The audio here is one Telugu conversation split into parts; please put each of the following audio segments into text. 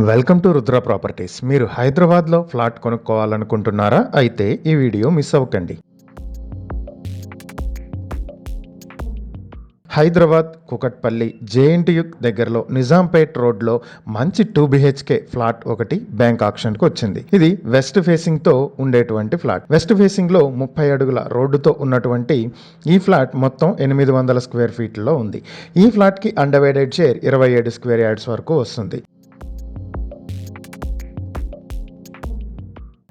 Welcome to Rudra properties. మీరు హైదరాబాద్లో ఫ్లాట్ కొనుక్కోవాలనుకుంటున్నారా? అయితే ఈ వీడియో మిస్ అవ్వకండి. హైదరాబాద్ కుకట్పల్లి జేఎన్టీయు దగ్గరలో నిజాంపేట్ రోడ్లో మంచి 2 BHK ఫ్లాట్ ఒకటి బ్యాంక్ ఆక్షన్కి వచ్చింది. ఇది వెస్ట్ ఫేసింగ్తో ఉండేటువంటి ఫ్లాట్. వెస్ట్ ఫేసింగ్లో 30 అడుగుల రోడ్డుతో ఉన్నటువంటి ఈ ఫ్లాట్ మొత్తం 800 స్క్వేర్ ఫీట్లో ఉంది. ఈ ఫ్లాట్కి అన్డివైడెడ్ షేర్ 27 స్క్వేర్ యార్డ్స్ వరకు వస్తుంది.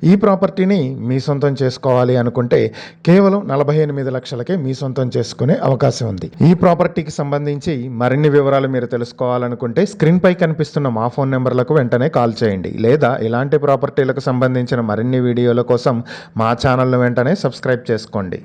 ఈ ప్రాపర్టీని మీ సొంతం చేసుకోవాలి అనుకుంటే కేవలం 48 లక్షలకే మీ సొంతం చేసుకునే అవకాశం ఉంది. ఈ ప్రాపర్టీకి సంబంధించి మరిన్ని వివరాలు మీరు తెలుసుకోవాలనుకుంటే స్క్రీన్ పై కనిపిస్తున్న మా ఫోన్ నెంబర్లకు వెంటనే కాల్ చేయండి. లేదా ఇలాంటి ప్రాపర్టీలకు సంబంధించిన మరిన్ని వీడియోల కోసం మా ఛానల్ను వెంటనే సబ్స్క్రైబ్ చేసుకోండి.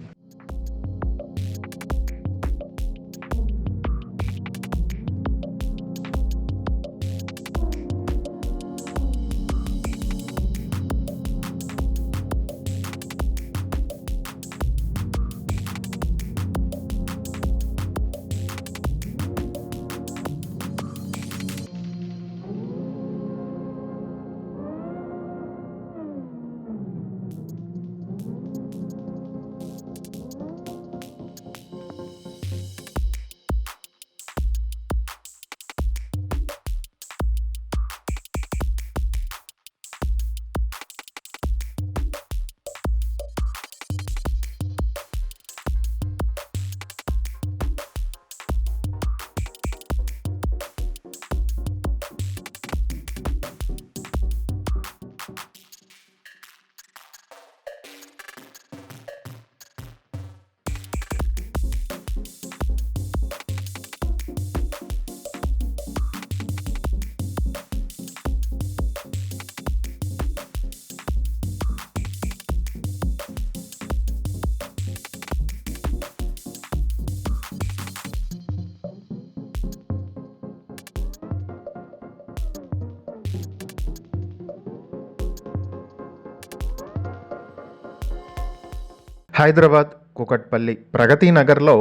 హైదరాబాద్ కుకట్పల్లి ప్రగతి నగర్లో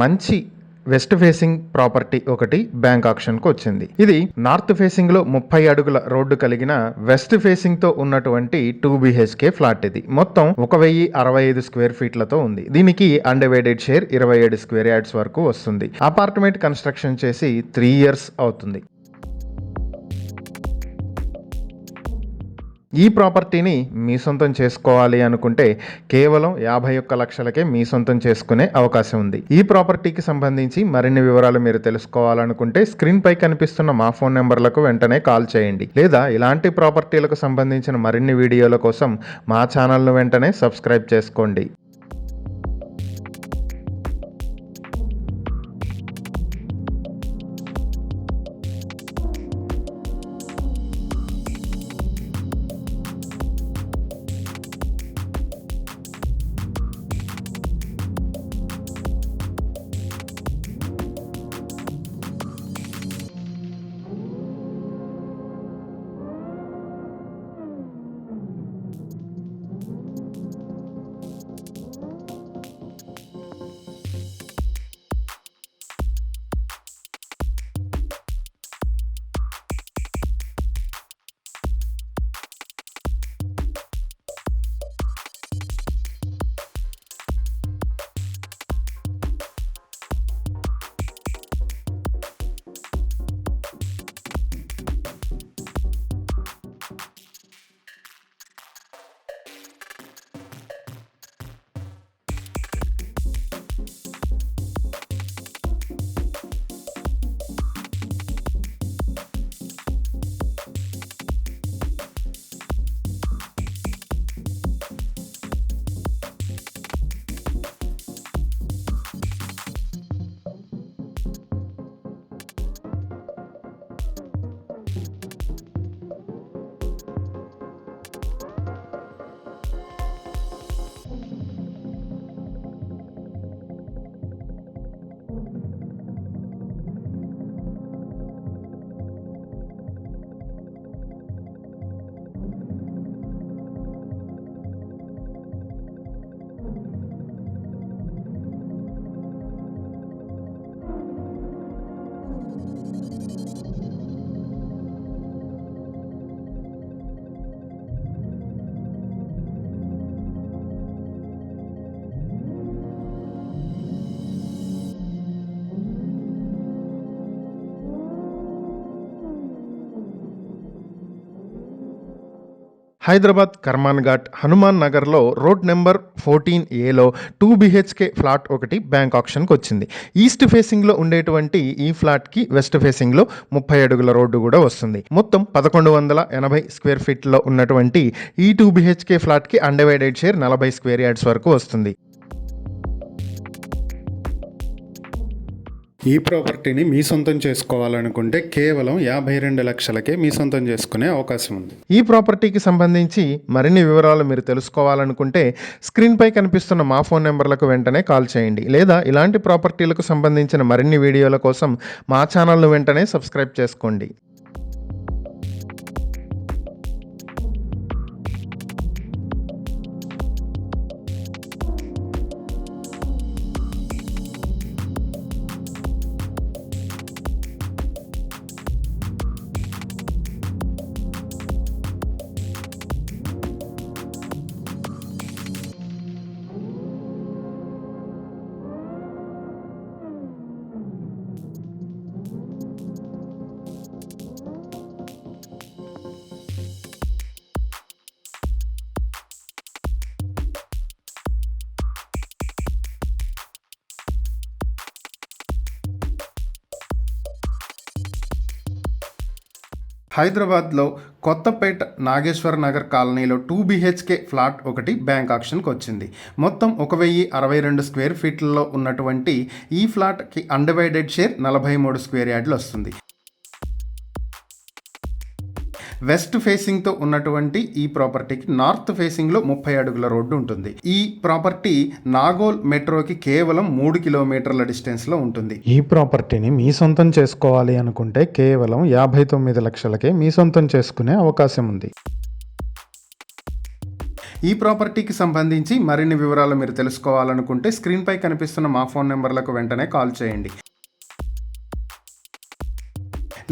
మంచి వెస్ట్ ఫేసింగ్ ప్రాపర్టీ ఒకటి బ్యాంక్ ఆక్షన్కు వచ్చింది. ఇది నార్త్ ఫేసింగ్లో 30 అడుగుల రోడ్డు కలిగిన వెస్ట్ ఫేసింగ్తో ఉన్నటువంటి 2 BHK ఫ్లాట్. ఇది మొత్తం 1065 స్క్వేర్ ఫీట్లతో ఉంది. దీనికి అన్డివైడెడ్ షేర్ 27 స్క్వేర్ యార్డ్స్ వరకు వస్తుంది. అపార్ట్మెంట్ కన్స్ట్రక్షన్ చేసి 3 years అవుతుంది. ఈ ప్రాపర్టీని మీ సొంతం చేసుకోవాలి అనుకుంటే కేవలం 51 లక్షలకే మీ సొంతం చేసుకునే అవకాశం ఉంది. ఈ ప్రాపర్టీకి సంబంధించి మరిన్ని వివరాలు మీరు తెలుసుకోవాలనుకుంటే స్క్రీన్ పై కనిపిస్తున్న మా ఫోన్ నెంబర్లకు వెంటనే కాల్ చేయండి. లేదా ఇలాంటి ప్రాపర్టీలకు సంబంధించిన మరిన్ని వీడియోల కోసం మా ఛానల్ను వెంటనే సబ్స్క్రైబ్ చేసుకోండి. హైదరాబాద్ కర్మాన్ ఘాట్ హనుమాన్ నగర్లో road number 14A two BHK flat ఒకటి బ్యాంక్ ఆప్షన్కి వచ్చింది. ఈస్ట్ ఫేసింగ్లో ఉండేటువంటి ఈ ఫ్లాట్కి వెస్ట్ ఫేసింగ్లో 30 అడుగుల రోడ్డు కూడా వస్తుంది. మొత్తం 1180 స్క్వేర్ ఫీట్లో ఉన్నటువంటి ఈ 2 బిహెచ్కే ఫ్లాట్కి అన్డివైడెడ్ షేర్ 40 స్క్వేర్ యార్డ్స్ వరకు వస్తుంది. ఈ ప్రాపర్టీని మీ సొంతం చేసుకోవాలనుకుంటే కేవలం 52 లక్షలకే మీ సొంతం చేసుకునే అవకాశం ఉంది. ఈ ప్రాపర్టీకి సంబంధించి మరిన్ని వివరాలు మీరు తెలుసుకోవాలనుకుంటే స్క్రీన్పై కనిపిస్తున్న మా ఫోన్ నెంబర్లకు వెంటనే కాల్ చేయండి, లేదా ఇలాంటి ప్రాపర్టీలకు సంబంధించిన మరిన్ని వీడియోల కోసం మా ఛానల్ను వెంటనే సబ్స్క్రైబ్ చేసుకోండి. హైదరాబాద్లో కొత్తపేట నాగేశ్వర నగర్ కాలనీలో 2 బిహెచ్కే ఫ్లాట్ ఒకటి బ్యాంక్ ఆప్షన్కి వచ్చింది. మొత్తం 1062 స్క్వేర్ ఫీట్లలో ఉన్నటువంటి ఈ ఫ్లాట్కి అన్డివైడెడ్ షేర్ 43 స్క్వేర్ యార్డ్లు వస్తుంది. వెస్ట్ ఫేసింగ్తో ఉన్నటువంటి ఈ ప్రాపర్టీకి నార్త్ ఫేసింగ్లో 30 అడుగుల రోడ్డు ఉంటుంది. ఈ ప్రాపర్టీ నాగోల్ మెట్రోకి కేవలం 3 కిలోమీటర్ల డిస్టెన్స్లో ఉంటుంది. ఈ ప్రాపర్టీని మీ సొంతం చేసుకోవాలి అనుకుంటే కేవలం 59 లక్షలకే మీ సొంతం చేసుకునే అవకాశం ఉంది. ఈ ప్రాపర్టీకి సంబంధించి మరిన్ని వివరాలు మీరు తెలుసుకోవాలనుకుంటే స్క్రీన్పై కనిపిస్తున్న మా ఫోన్ నెంబర్లకు వెంటనే కాల్ చేయండి,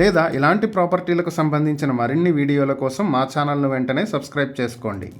లేదా ఇలాంటి ప్రాపర్టీలకు సంబంధించిన మరిన్ని వీడియోల కోసం మా ఛానల్ను వెంటనే సబ్స్క్రైబ్ చేసుకోండి.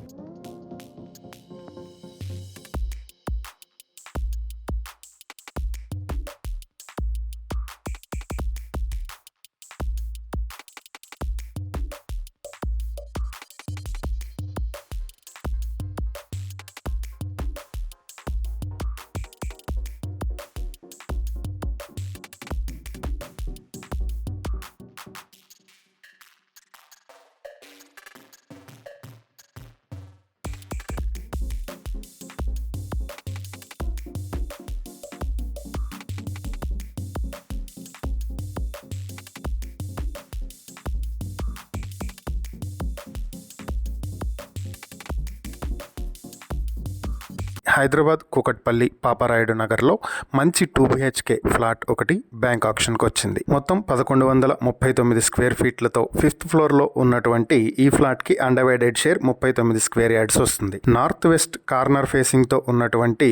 హైదరాబాద్ కూకట్పల్లి పాపారాయుడు నగర్లో మంచి 2 బిహెచ్కే ఫ్లాట్ ఒకటి బ్యాంక్ ఆప్షన్కి వచ్చింది. మొత్తం 1139 స్క్వేర్ ఫీట్లతో 5th ఫ్లోర్లో ఉన్నటువంటి ఈ ఫ్లాట్కి అన్డివైడెడ్ షేర్ 39 స్క్వేర్ యార్డ్స్ వస్తుంది. నార్త్ వెస్ట్ కార్నర్ ఫేసింగ్తో ఉన్నటువంటి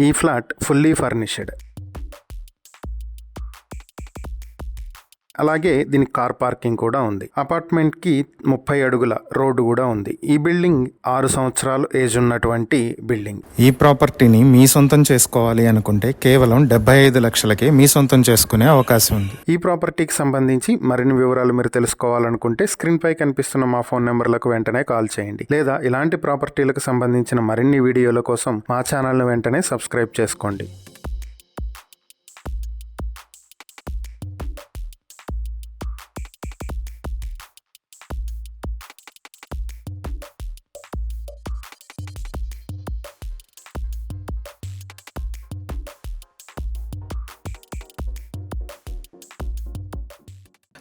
ఈ ఫ్లాట్ ఫుల్లీ ఫర్నిష్డ్. అలాగే దీనికి కార్ పార్కింగ్ కూడా ఉంది. అపార్ట్మెంట్కి 30 అడుగుల రోడ్డు కూడా ఉంది. ఈ బిల్డింగ్ 6 సంవత్సరాలు ఏజ్ ఉన్నటువంటి బిల్డింగ్. ఈ ప్రాపర్టీని మీ సొంతం చేసుకోవాలి అనుకుంటే కేవలం 75 లక్షలకే మీ సొంతం చేసుకునే అవకాశం ఉంది. ఈ ప్రాపర్టీకి సంబంధించి మరిన్ని వివరాలు మీరు తెలుసుకోవాలనుకుంటే స్క్రీన్పై కనిపిస్తున్న మా ఫోన్ నెంబర్లకు వెంటనే కాల్ చేయండి, లేదా ఇలాంటి ప్రాపర్టీలకు సంబంధించిన మరిన్ని వీడియోల కోసం మా ఛానల్ను వెంటనే సబ్స్క్రైబ్ చేసుకోండి.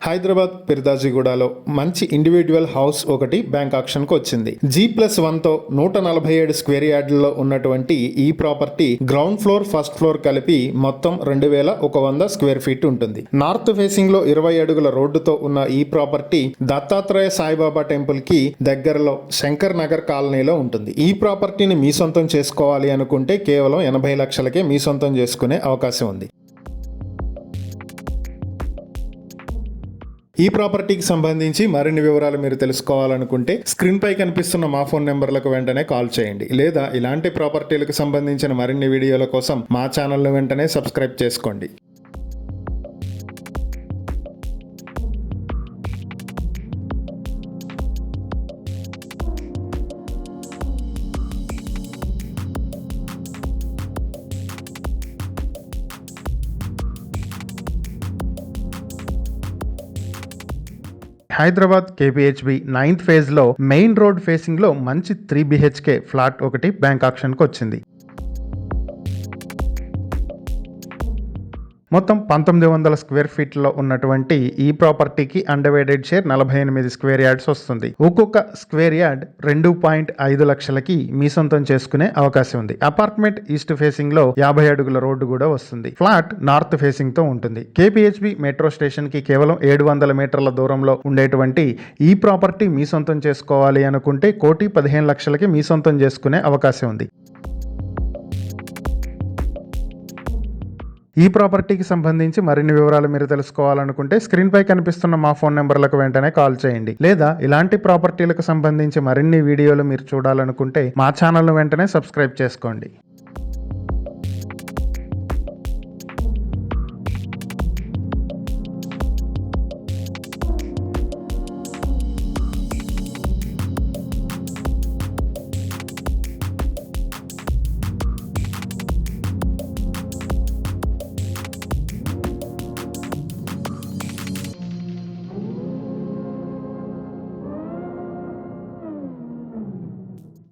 హైదరాబాద్ పిర్దాజిగూడలో మంచి ఇండివిజువల్ హౌస్ ఒకటి బ్యాంక్ ఆప్షన్కి వచ్చింది. G+1తో 147 స్క్వేర్ యార్డుల్లో ఉన్నటువంటి ఈ property ground floor first floor కలిపి మొత్తం 2100 స్క్వేర్ ఫీట్ ఉంటుంది. నార్త్ ఫేసింగ్ లో 20 అడుగుల రోడ్డుతో ఉన్న ఈ ప్రాపర్టీ దత్తాత్రేయ సాయిబాబా టెంపుల్ కి దగ్గరలో శంకర్ నగర్ కాలనీలో ఉంటుంది. ఈ ప్రాపర్టీని మీ సొంతం చేసుకోవాలి అనుకుంటే కేవలం 80 లక్షలకే మీ సొంతం చేసుకునే అవకాశం ఉంది. ఈ ప్రాపర్టీకి సంబంధించి మరిన్ని వివరాలు మీరు తెలుసుకోవాలనుకుంటే స్క్రీన్పై కనిపిస్తున్న మా ఫోన్ నెంబర్లకు వెంటనే కాల్ చేయండి, లేదా ఇలాంటి ప్రాపర్టీలకు సంబంధించిన మరిన్ని వీడియోల కోసం మా ఛానల్ను వెంటనే సబ్స్క్రైబ్ చేసుకోండి. హైదరాబాద్ KPHB 9th ఫేజ్ లో మెయిన్ రోడ్ ఫేసింగ్ లో మంచి 3 BHK ఫ్లాట్ ఒకటి బ్యాంక్ ఆక్షన్ కు వచ్చింది. మొత్తం 1900 స్క్వేర్ ఫీట్లో ఉన్నటువంటి ఈ ప్రాపర్టీకి అండర్వేటెడ్ షేర్ 48 స్క్వేర్ యార్డ్స్ వస్తుంది. ఒక్కొక్క స్క్వేర్ యార్డ్ 2.5 లక్షలకి మీ సొంతం చేసుకునే అవకాశం ఉంది. అపార్ట్మెంట్ ఈస్ట్ ఫేసింగ్ లో 50 అడుగుల రోడ్డు కూడా వస్తుంది. ఫ్లాట్ నార్త్ ఫేసింగ్ తో ఉంటుంది. KPHB మెట్రో స్టేషన్ కి కేవలం 700 మీటర్ల దూరంలో ఉండేటువంటి ఈ ప్రాపర్టీ మీ సొంతం చేసుకోవాలి అనుకుంటే 1,15,00,000కి మీ సొంతం చేసుకునే అవకాశం ఉంది. ఈ ప్రాపర్టీకి సంబంధించి మరిన్ని వివరాలు మీరు తెలుసుకోవాలనుకుంటే స్క్రీన్ పై కనిపిస్తున్న మా ఫోన్ నెంబర్లకు వెంటనే కాల్ చేయండి. లేదా ఇలాంటి ప్రాపర్టీలకు సంబంధించి మరిన్ని వీడియోలు మీరు చూడాలనుకుంటే మా ఛానల్ను వెంటనే సబ్స్క్రైబ్ చేసుకోండి.